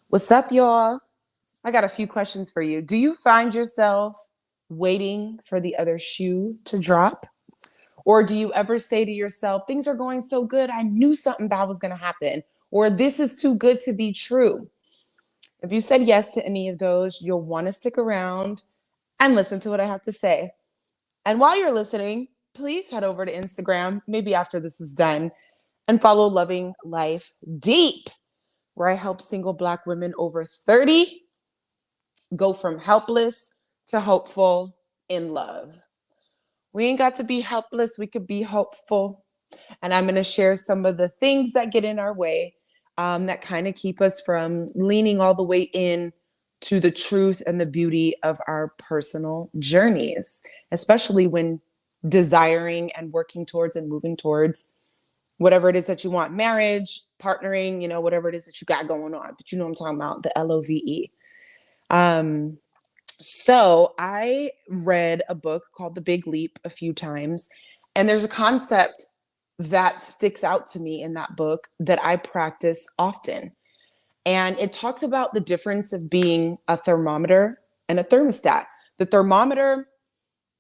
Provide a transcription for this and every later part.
What's up, y'all? I got a few questions for you. Do you find yourself waiting for the other shoe to drop? Or do you ever say to yourself, things are going so good, I knew something bad was going to happen? Or this is too good to be true? If you said yes to any of those, you'll want to stick around and listen to what I have to say. And while you're listening, please head over to Instagram, maybe after this is done, and follow Loving Life Deep, where I help single Black women over 30 go from helpless to hopeful in love. We ain't got to be helpless, we could be hopeful. And I'm going to share some of the things that get in our way that kind of keep us from leaning all the way in to the truth and the beauty of our personal journeys, especially when desiring and working towards and moving towards whatever it is that you want, marriage, partnering, whatever it is that you got going on. But you know what I'm talking about, the LOVE. Um, so I read a book called The Big Leap a few times, and there's a concept that sticks out to me in that book that I practice often. And it talks about the difference of being a thermometer and a thermostat. The thermometer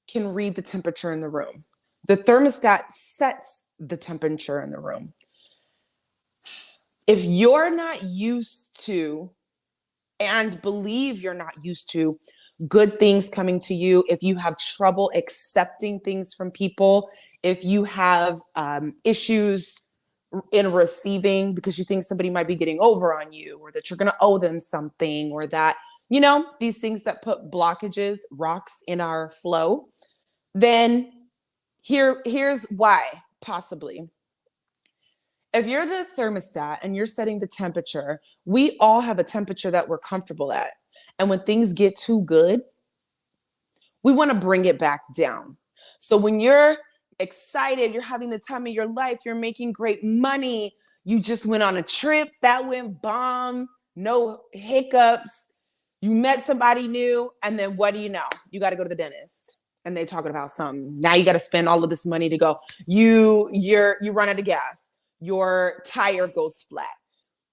can read the temperature in the room. The thermostat sets the temperature in the room. If you're not used to and believe you're not used to good things coming to you, if you have trouble accepting things from people, if you have issues in receiving because you think somebody might be getting over on you, or that you're going to owe them something, or that, these things that put blockages, rocks in our flow, then here's why, possibly. If you're the thermostat and you're setting the temperature, we all have a temperature that we're comfortable at. And when things get too good, we want to bring it back down. So when you're excited, you're having the time of your life, you're making great money, you just went on a trip that went bomb, no hiccups, you met somebody new, and then what do you know? You got to go to the dentist. And they're talking about something. Now you got to spend all of this money to go. You run out of gas. Your tire goes flat.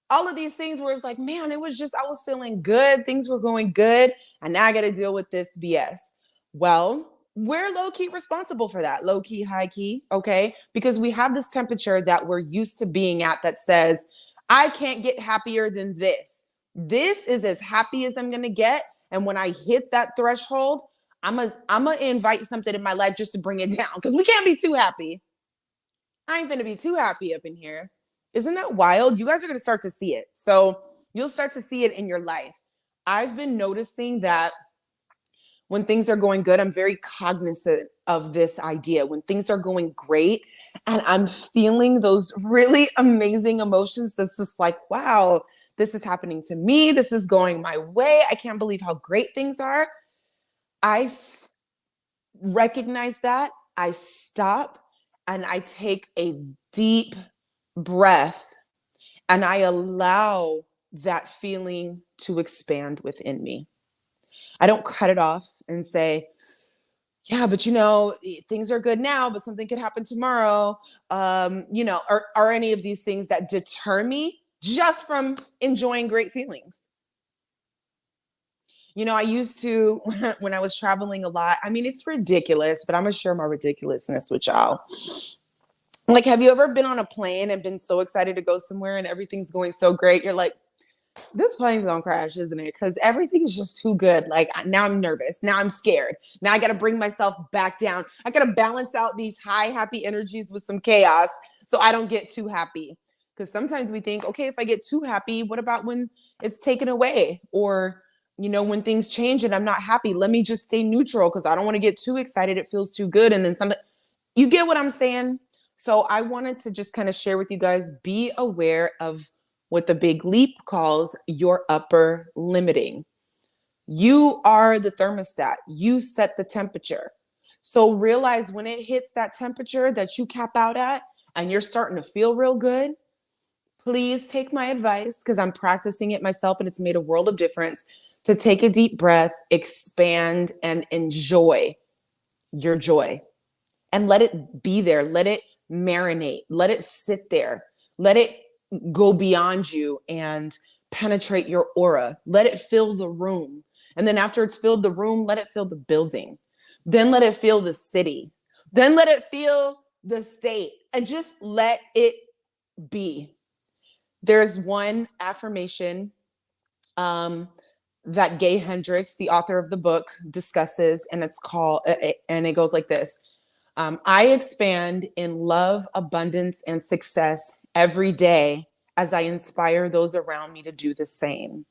All of these things where it's like, man, I was feeling good. Things were going good. And now I got to deal with this BS. Well, we're low key responsible for that. Low key, high key. Okay. Because we have this temperature that we're used to being at that says, I can't get happier than this. This is as happy as I'm going to get. And when I hit that threshold, I'm going to invite something in my life just to bring it down, because we can't be too happy. I ain't going to be too happy up in here. Isn't that wild? You guys are going to start to see it. So you'll start to see it in your life. I've been noticing that when things are going good, I'm very cognizant of this idea. When things are going great and I'm feeling those really amazing emotions, that's just like, wow, this is happening to me. This is going my way. I can't believe how great things are. I recognize that. I stop and I take a deep breath and I allow that feeling to expand within me. I don't cut it off and say, yeah, but things are good now, but something could happen tomorrow. Or any of these things that deter me just from enjoying great feelings. I used to, when I was traveling a lot, I mean, it's ridiculous, but I'm going to share my ridiculousness with y'all. Like, have you ever been on a plane and been so excited to go somewhere and everything's going so great? You're like, this plane's gonna crash, isn't it? Because everything is just too good. Like, now I'm nervous. Now I'm scared. Now I got to bring myself back down. I got to balance out these high, happy energies with some chaos so I don't get too happy. Because sometimes we think, okay, if I get too happy, what about when it's taken away? Or, when things change and I'm not happy, let me just stay neutral because I don't want to get too excited. It feels too good. And then something, you get what I'm saying? So I wanted to just kind of share with you guys, be aware of what the Big Leap calls your upper limiting. You are the thermostat. You set the temperature. So realize when it hits that temperature that you cap out at and you're starting to feel real good, please take my advice, because I'm practicing it myself and it's made a world of difference, to take a deep breath, expand, and enjoy your joy. And let it be there. Let it marinate. Let it sit there. Let it go beyond you and penetrate your aura. Let it fill the room. And then after it's filled the room, let it fill the building. Then let it fill the city. Then let it fill the state. And just let it be. There's one affirmation that Gay Hendricks, the author of the book, discusses, and it's called, and it goes like this. I expand in love, abundance, and success every day as I inspire those around me to do the same.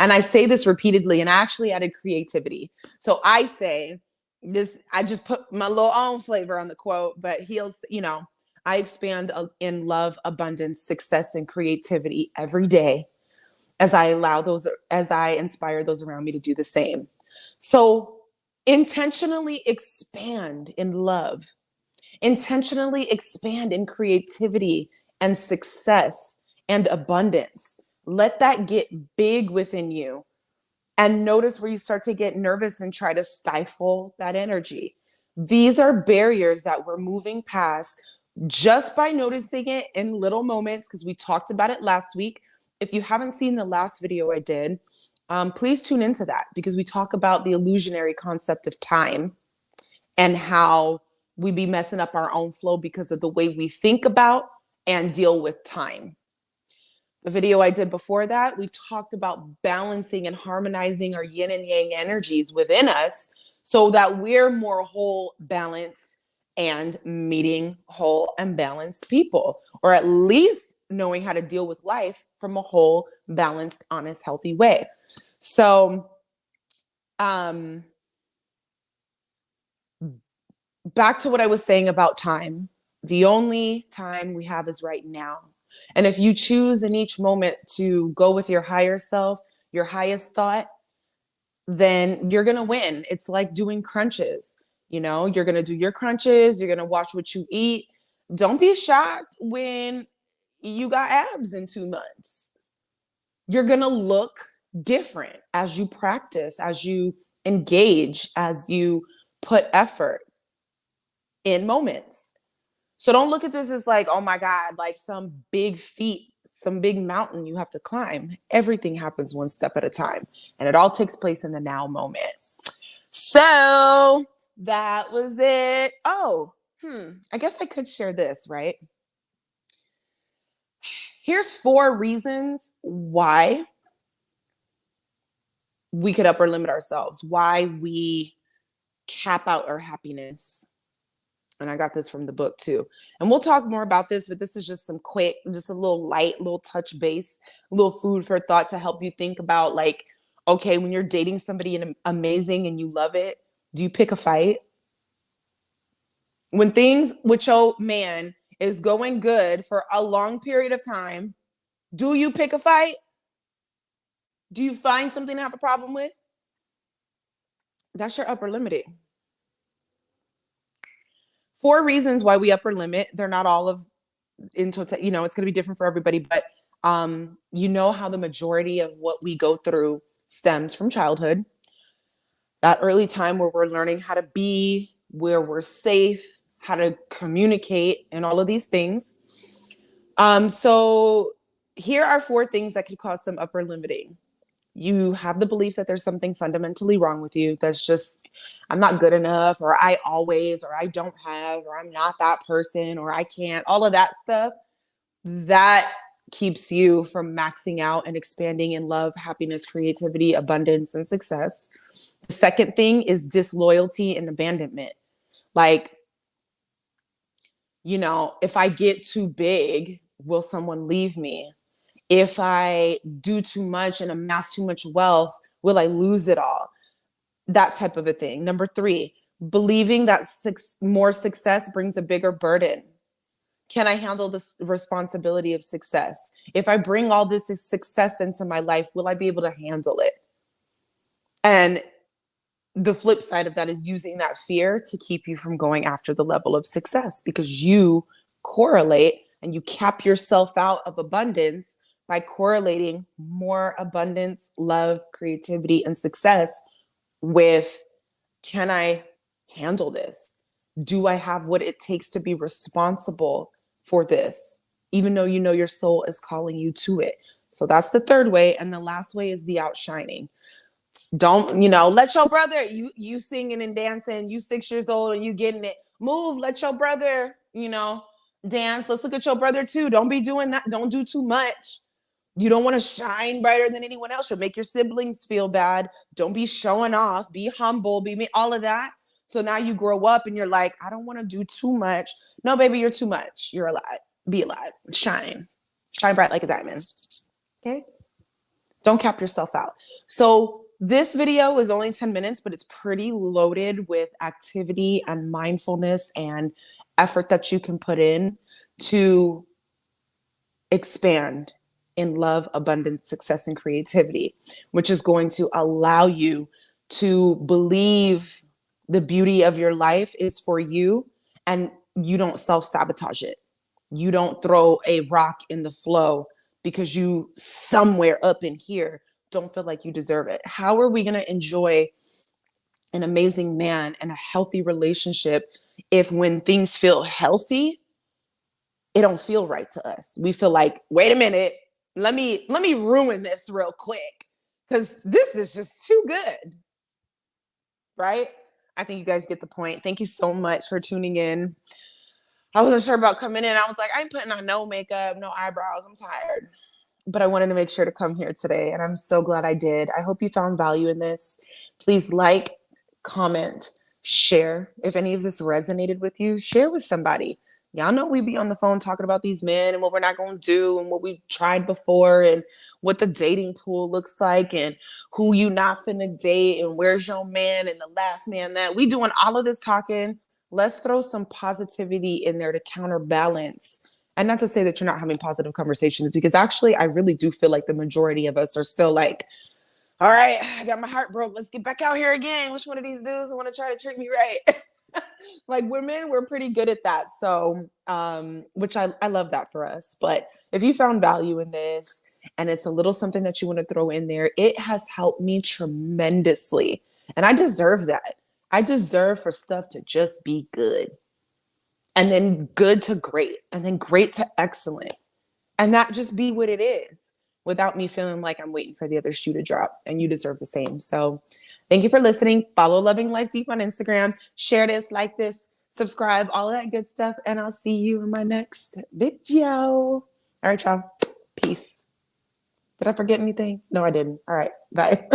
And I say this repeatedly, and I actually added creativity. So I say this, I just put my little own flavor on the quote, but I expand in love, abundance, success, and creativity every day as I inspire those around me to do the same. So intentionally expand in love, intentionally expand in creativity and success and abundance. Let that get big within you, and notice where you start to get nervous and try to stifle that energy. These are barriers that we're moving past just by noticing it in little moments, because we talked about it last week. If you haven't seen the last video I did, please tune into that, because we talk about the illusionary concept of time and how we be messing up our own flow because of the way we think about and deal with time. The video I did before that, we talked about balancing and harmonizing our yin and yang energies within us so that we're more whole, balanced, and meeting whole and balanced people, or at least knowing how to deal with life from a whole, balanced, honest, healthy way. So, back to what I was saying about time. The only time we have is right now. And if you choose in each moment to go with your higher self, your highest thought, then you're going to win. It's like doing crunches. You're going to do your crunches. You're going to watch what you eat. Don't be shocked when you got abs in 2 months. You're going to look different as you practice, as you engage, as you put effort in moments. So don't look at this as like, oh my God, like some big feat, some big mountain you have to climb. Everything happens one step at a time, and it all takes place in the now moment. So that was it. Oh, I guess I could share this, right? Here's 4 reasons why we could upper limit ourselves, why we cap out our happiness. And I got this from the book too. And we'll talk more about this, but this is just just a little light, little touch base, a little food for thought to help you think about, like, okay, when you're dating somebody amazing and you love it, do you pick a fight? When things with your man is going good for a long period of time, do you pick a fight? Do you find something to have a problem with? That's your upper limiting. 4 reasons why we upper limit. They're not all of in total, it's going to be different for everybody, but how the majority of what we go through stems from childhood. That early time where we're learning how to be, where we're safe, how to communicate, and all of these things. So here are 4 things that could cause some upper limiting. You have the belief that there's something fundamentally wrong with you. That's just, I'm not good enough, or I always, or I don't have, or I'm not that person, or I can't, all of that stuff. That keeps you from maxing out and expanding in love, happiness, creativity, abundance, and success. The second thing is disloyalty and abandonment. Like, if I get too big, will someone leave me? If I do too much and amass too much wealth, will I lose it all? That type of a thing. Number 3, believing that more success brings a bigger burden. Can I handle this responsibility of success? If I bring all this success into my life, will I be able to handle it? And the flip side of that is using that fear to keep you from going after the level of success, because you correlate and you cap yourself out of abundance by correlating more abundance, love, creativity, and success with, can I handle this? Do I have what it takes to be responsible for this? Even though your soul is calling you to it. So that's the third way. And the last way is the outshining. Don't, let your brother, you singing and dancing, you 6 years old and you getting it. Move, let your brother, dance. Let's look at your brother too. Don't be doing that. Don't do too much. You don't want to shine brighter than anyone else. You'll make your siblings feel bad. Don't be showing off. Be humble. Be all of that. So now you grow up and you're like, I don't want to do too much. No, baby, you're too much. You're a lot. Be a lot. Shine. Shine bright like a diamond. Okay? Don't cap yourself out. So this video is only 10 minutes, but it's pretty loaded with activity and mindfulness and effort that you can put in to expand in love, abundance, success, and creativity, which is going to allow you to believe the beauty of your life is for you and you don't self-sabotage it. You don't throw a rock in the flow because you somewhere up in here don't feel like you deserve it. How are we going to enjoy an amazing man and a healthy relationship if when things feel healthy, it don't feel right to us? We feel like, wait a minute, let me ruin this real quick because this is just too good, right? I think you guys get the point. Thank you so much for tuning in. I wasn't sure about coming in. I was like, I ain't putting on no makeup, no eyebrows. I'm tired. But I wanted to make sure to come here today, and I'm so glad I did. I hope you found value in this. Please like, comment, share. If any of this resonated with you, share with somebody. Y'all know we be on the phone talking about these men and what we're not going to do and what we've tried before and what the dating pool looks like and who you not finna date and where's your man and the last man that. We doing all of this talking. Let's throw some positivity in there to counterbalance. And not to say that you're not having positive conversations, because actually I really do feel like the majority of us are still like, all right, I got my heart broke. Let's get back out here again. Which one of these dudes want to try to treat me right? Like women, we're pretty good at that. So, which I love that for us. But if you found value in this and it's a little something that you want to throw in there, it has helped me tremendously. And I deserve that. I deserve for stuff to just be good. And then good to great. And then great to excellent. And that just be what it is without me feeling like I'm waiting for the other shoe to drop. And you deserve the same. So thank you for listening. Follow Loving Life Deep on Instagram. Share this, like this, subscribe, all of that good stuff. And I'll see you in my next video. All right, y'all. Peace. Did I forget anything? No, I didn't. All right. Bye.